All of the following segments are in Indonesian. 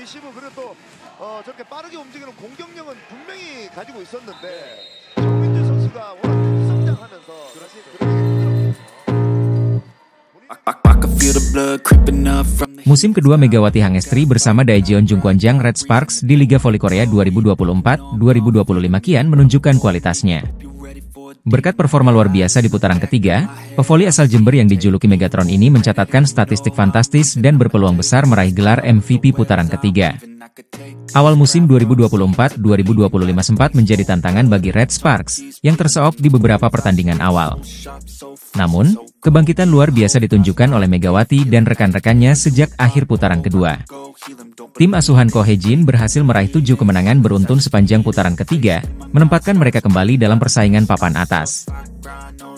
리시브 그리고 또 저렇게 빠르게 움직이는 공격력은 분명히 가지고 있었는데 정민주 선수가 워낙 성장하면서 사실 Musim kedua Megawati Hangestri bersama Daejeon Jungkwanjang Red Sparks di Liga Voli Korea 2024-2025 kian menunjukkan kualitasnya. Berkat performa luar biasa di putaran ketiga, pevoli asal Jember yang dijuluki Megatron ini mencatatkan statistik fantastis dan berpeluang besar meraih gelar MVP putaran ketiga. Awal musim 2024-2025 sempat menjadi tantangan bagi Red Sparks, yang terseok di beberapa pertandingan awal. Namun, kebangkitan luar biasa ditunjukkan oleh Megawati dan rekan-rekannya sejak akhir putaran kedua. Tim asuhan Ko Hye-jin berhasil meraih 7 kemenangan beruntun sepanjang putaran ketiga, menempatkan mereka kembali dalam persaingan papan atas.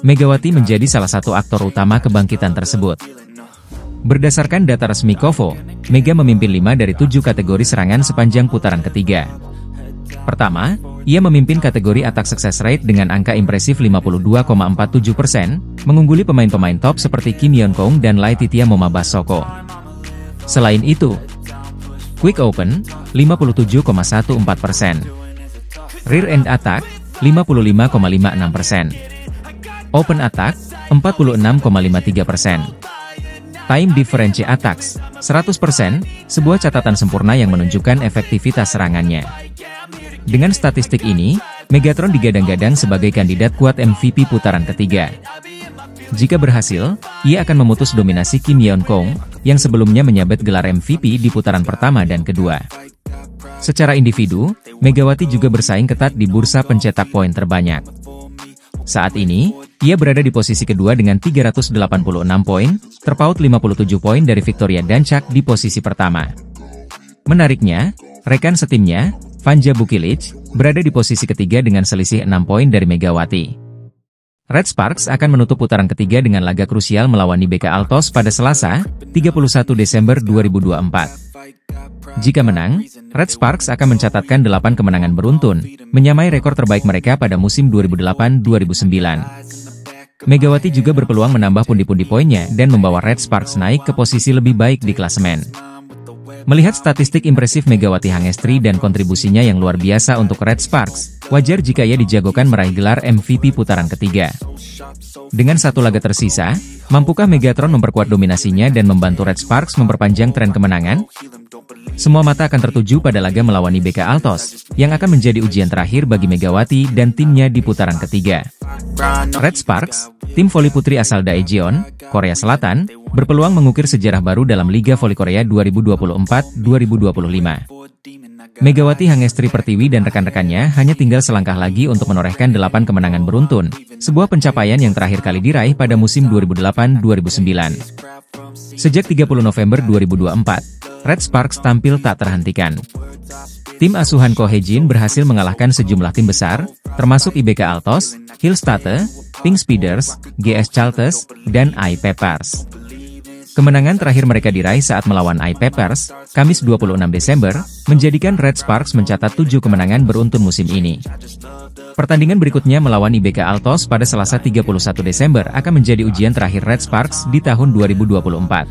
Megawati menjadi salah satu aktor utama kebangkitan tersebut. Berdasarkan data resmi KOFO, Mega memimpin 5 dari 7 kategori serangan sepanjang putaran ketiga. Pertama, ia memimpin kategori attack success rate dengan angka impresif 52,47%, mengungguli pemain-pemain top seperti Kim Yeon-kong dan Laetitia Momabas-Soko. Selain itu, quick open, 57,14%. Rear end attack, 55,56%. Open attack, 46,53%. Time difference attacks, 100%, sebuah catatan sempurna yang menunjukkan efektivitas serangannya. Dengan statistik ini, Megatron digadang-gadang sebagai kandidat kuat MVP putaran ketiga. Jika berhasil, ia akan memutus dominasi Kim Yeon-kong, yang sebelumnya menyabet gelar MVP di putaran pertama dan kedua. Secara individu, Megawati juga bersaing ketat di bursa pencetak poin terbanyak. Saat ini, ia berada di posisi kedua dengan 386 poin, terpaut 57 poin dari Victoria Danchak di posisi pertama. Menariknya, rekan setimnya, Vanja Bukilic, berada di posisi ketiga dengan selisih 6 poin dari Megawati. Red Sparks akan menutup putaran ketiga dengan laga krusial melawan IBK Altos pada Selasa, 31 Desember 2024. Jika menang, Red Sparks akan mencatatkan 8 kemenangan beruntun, menyamai rekor terbaik mereka pada musim 2008-2009. Megawati juga berpeluang menambah pundi-pundi poinnya dan membawa Red Sparks naik ke posisi lebih baik di klasemen. Melihat statistik impresif Megawati Hangestri dan kontribusinya yang luar biasa untuk Red Sparks, wajar jika ia dijagokan meraih gelar MVP putaran ketiga. Dengan satu laga tersisa, mampukah Megatron memperkuat dominasinya dan membantu Red Sparks memperpanjang tren kemenangan? Semua mata akan tertuju pada laga melawan IBK Altos, yang akan menjadi ujian terakhir bagi Megawati dan timnya di putaran ketiga. Red Sparks, tim voli putri asal Daejeon, Korea Selatan, berpeluang mengukir sejarah baru dalam Liga Voli Korea 2024-2025. Megawati Hangestri Pertiwi dan rekan-rekannya hanya tinggal selangkah lagi untuk menorehkan 8 kemenangan beruntun, sebuah pencapaian yang terakhir kali diraih pada musim 2008-2009. Sejak 30 November 2024, Red Sparks tampil tak terhentikan. Tim asuhan Ko Hye-jin berhasil mengalahkan sejumlah tim besar, termasuk IBK Altos, Hillstate, Pink Speeders, GS Chalters, dan I-Peppers. Kemenangan terakhir mereka diraih saat melawan I-Peppers, Kamis 26 Desember, menjadikan Red Sparks mencatat 7 kemenangan beruntun musim ini. Pertandingan berikutnya melawan IBK Altos pada Selasa 31 Desember akan menjadi ujian terakhir Red Sparks di tahun 2024.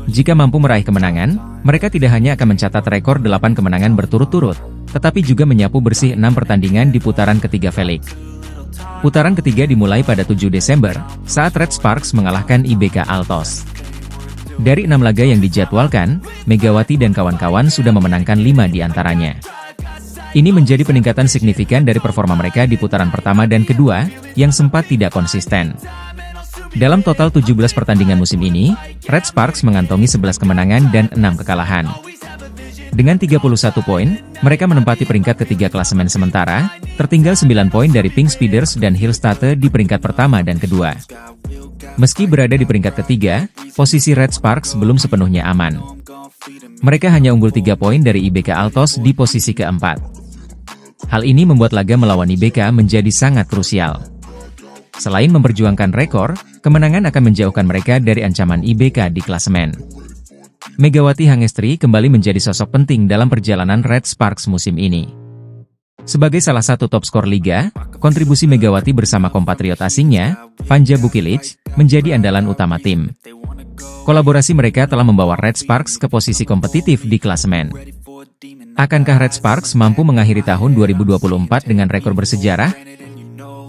Jika mampu meraih kemenangan, mereka tidak hanya akan mencatat rekor 8 kemenangan berturut-turut, tetapi juga menyapu bersih 6 pertandingan di putaran ketiga V-League. Putaran ketiga dimulai pada 7 Desember, saat Red Sparks mengalahkan IBK Altos. Dari 6 laga yang dijadwalkan, Megawati dan kawan-kawan sudah memenangkan 5 di antaranya. Ini menjadi peningkatan signifikan dari performa mereka di putaran pertama dan kedua, yang sempat tidak konsisten. Dalam total 17 pertandingan musim ini, Red Sparks mengantongi 11 kemenangan dan 6 kekalahan. Dengan 31 poin, mereka menempati peringkat ketiga klasemen sementara, tertinggal 9 poin dari Pink Speeders dan Hillstate di peringkat pertama dan kedua. Meski berada di peringkat ketiga, posisi Red Sparks belum sepenuhnya aman. Mereka hanya unggul 3 poin dari IBK Altos di posisi keempat. Hal ini membuat laga melawan IBK menjadi sangat krusial. Selain memperjuangkan rekor, kemenangan akan menjauhkan mereka dari ancaman IBK di klasemen. Megawati Hangestri kembali menjadi sosok penting dalam perjalanan Red Sparks musim ini. Sebagai salah satu top skor liga, kontribusi Megawati bersama kompatriot asingnya, Vanja Bukilic, menjadi andalan utama tim. Kolaborasi mereka telah membawa Red Sparks ke posisi kompetitif di klasemen. Akankah Red Sparks mampu mengakhiri tahun 2024 dengan rekor bersejarah?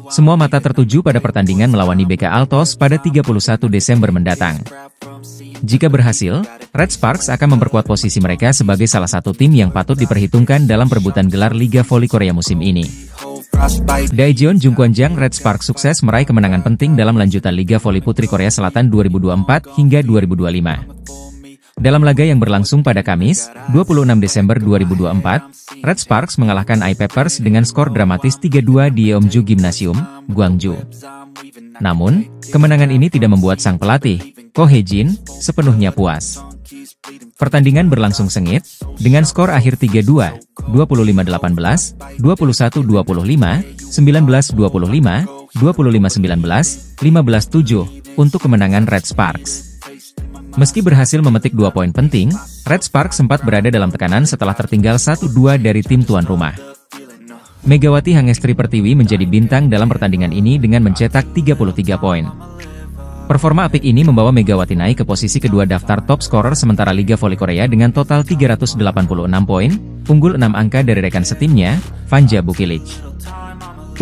Semua mata tertuju pada pertandingan melawan IBK Altos pada 31 Desember mendatang. Jika berhasil, Red Sparks akan memperkuat posisi mereka sebagai salah satu tim yang patut diperhitungkan dalam perebutan gelar Liga Voli Korea musim ini. Daejeon Jungkwanjang Red Sparks sukses meraih kemenangan penting dalam lanjutan Liga Voli Putri Korea Selatan 2024 hingga 2025. Dalam laga yang berlangsung pada Kamis, 26 Desember 2024, Red Sparks mengalahkan I-Peppers dengan skor dramatis 3-2 di Yeomju Gymnasium, Gwangju. Namun, kemenangan ini tidak membuat sang pelatih, Ko Hye-jin, sepenuhnya puas. Pertandingan berlangsung sengit, dengan skor akhir 3-2, 25-18, 21-25, 19-25, 25-19, 15-7, untuk kemenangan Red Sparks. Meski berhasil memetik 2 poin penting, Red Sparks sempat berada dalam tekanan setelah tertinggal 1-2 dari tim tuan rumah. Megawati Hangestri Pertiwi menjadi bintang dalam pertandingan ini dengan mencetak 33 poin. Performa apik ini membawa Megawati naik ke posisi kedua daftar top scorer sementara Liga Voli Korea dengan total 386 poin, unggul 6 angka dari rekan setimnya, Vanja Bukilic.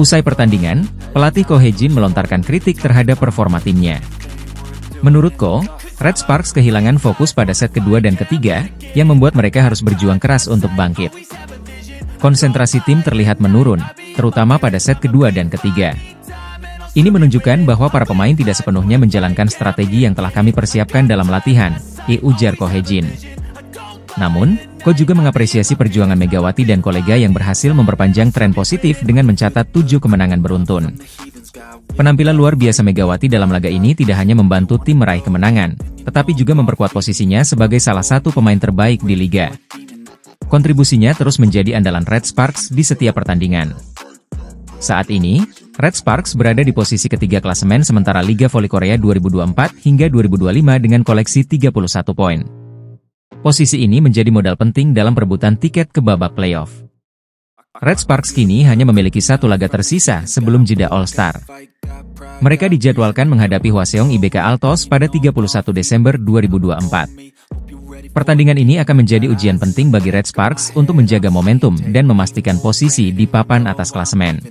Usai pertandingan, pelatih Ko Hye-jin melontarkan kritik terhadap performa timnya. Menurut Ko, Red Sparks kehilangan fokus pada set kedua dan ketiga, yang membuat mereka harus berjuang keras untuk bangkit. Konsentrasi tim terlihat menurun, terutama pada set kedua dan ketiga. Ini menunjukkan bahwa para pemain tidak sepenuhnya menjalankan strategi yang telah kami persiapkan dalam latihan, ujar Ko Hye-jin. Namun, Ko juga mengapresiasi perjuangan Megawati dan kolega yang berhasil memperpanjang tren positif dengan mencatat 7 kemenangan beruntun. Penampilan luar biasa Megawati dalam laga ini tidak hanya membantu tim meraih kemenangan, tetapi juga memperkuat posisinya sebagai salah satu pemain terbaik di liga. Kontribusinya terus menjadi andalan Red Sparks di setiap pertandingan. Saat ini, Red Sparks berada di posisi ketiga klasemen sementara Liga Voli Korea 2024 hingga 2025 dengan koleksi 31 poin. Posisi ini menjadi modal penting dalam perebutan tiket ke babak playoff. Red Sparks kini hanya memiliki satu laga tersisa sebelum jeda All-Star. Mereka dijadwalkan menghadapi Hwaseong IBK Altos pada 31 Desember 2024. Pertandingan ini akan menjadi ujian penting bagi Red Sparks untuk menjaga momentum dan memastikan posisi di papan atas klasemen.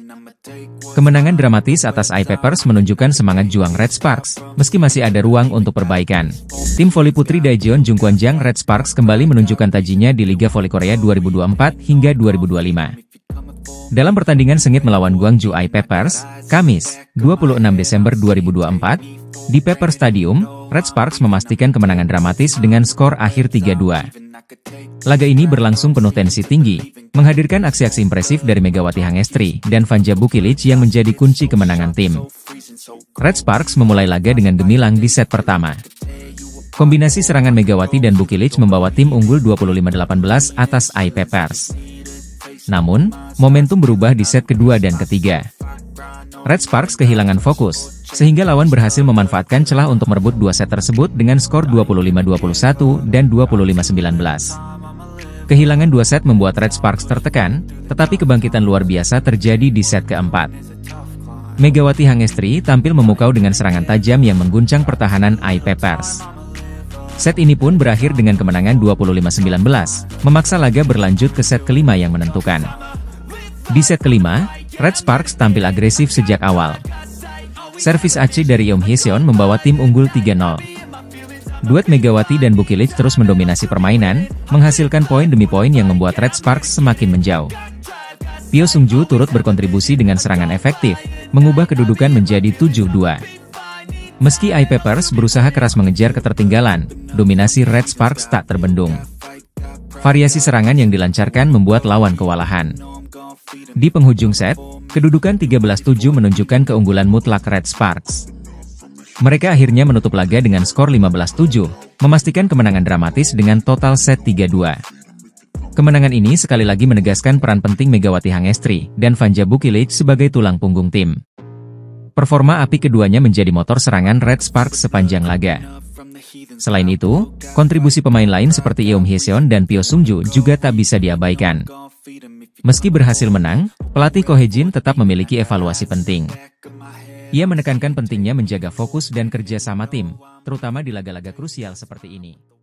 Kemenangan dramatis atas I-Peppers menunjukkan semangat juang Red Sparks, meski masih ada ruang untuk perbaikan. Tim voli putri Daejeon Jungkwanjang Red Sparks kembali menunjukkan tajinya di Liga Voli Korea 2024 hingga 2025. Dalam pertandingan sengit melawan Gwangju I-Peppers, Kamis, 26 Desember 2024, di Pepper Stadium, Red Sparks memastikan kemenangan dramatis dengan skor akhir 3-2. Laga ini berlangsung penuh tensi tinggi, menghadirkan aksi-aksi impresif dari Megawati Hangestri dan Vanja Bukilic yang menjadi kunci kemenangan tim. Red Sparks memulai laga dengan gemilang di set pertama. Kombinasi serangan Megawati dan Bukilic membawa tim unggul 25-18 atas I-Peppers. Namun, momentum berubah di set kedua dan ketiga. Red Sparks kehilangan fokus, sehingga lawan berhasil memanfaatkan celah untuk merebut dua set tersebut dengan skor 25-21 dan 25-19. Kehilangan dua set membuat Red Sparks tertekan, tetapi kebangkitan luar biasa terjadi di set keempat. Megawati Hangestri tampil memukau dengan serangan tajam yang mengguncang pertahanan I-Peppers. Set ini pun berakhir dengan kemenangan 25-19, memaksa laga berlanjut ke set kelima yang menentukan. Di set kelima, Red Sparks tampil agresif sejak awal. Servis Aceh dari Yeom Hye-seon membawa tim unggul 3-0. Duet Megawati dan Bukilic terus mendominasi permainan, menghasilkan poin demi poin yang membuat Red Sparks semakin menjauh. Pyo Sung-ju turut berkontribusi dengan serangan efektif, mengubah kedudukan menjadi 7-2. Meski I-Peppers berusaha keras mengejar ketertinggalan, dominasi Red Sparks tak terbendung. Variasi serangan yang dilancarkan membuat lawan kewalahan. Di penghujung set, kedudukan 13-7 menunjukkan keunggulan mutlak Red Sparks. Mereka akhirnya menutup laga dengan skor 15-7, memastikan kemenangan dramatis dengan total set 3-2. Kemenangan ini sekali lagi menegaskan peran penting Megawati Hangestri dan Vanja Bukilic sebagai tulang punggung tim. Performa apik keduanya menjadi motor serangan Red Sparks sepanjang laga. Selain itu, kontribusi pemain lain seperti Yeom Hye-seon dan Pyo Sung-ju juga tak bisa diabaikan. Meski berhasil menang, pelatih Ko Hee-jin tetap memiliki evaluasi penting. Ia menekankan pentingnya menjaga fokus dan kerja sama tim, terutama di laga-laga krusial seperti ini.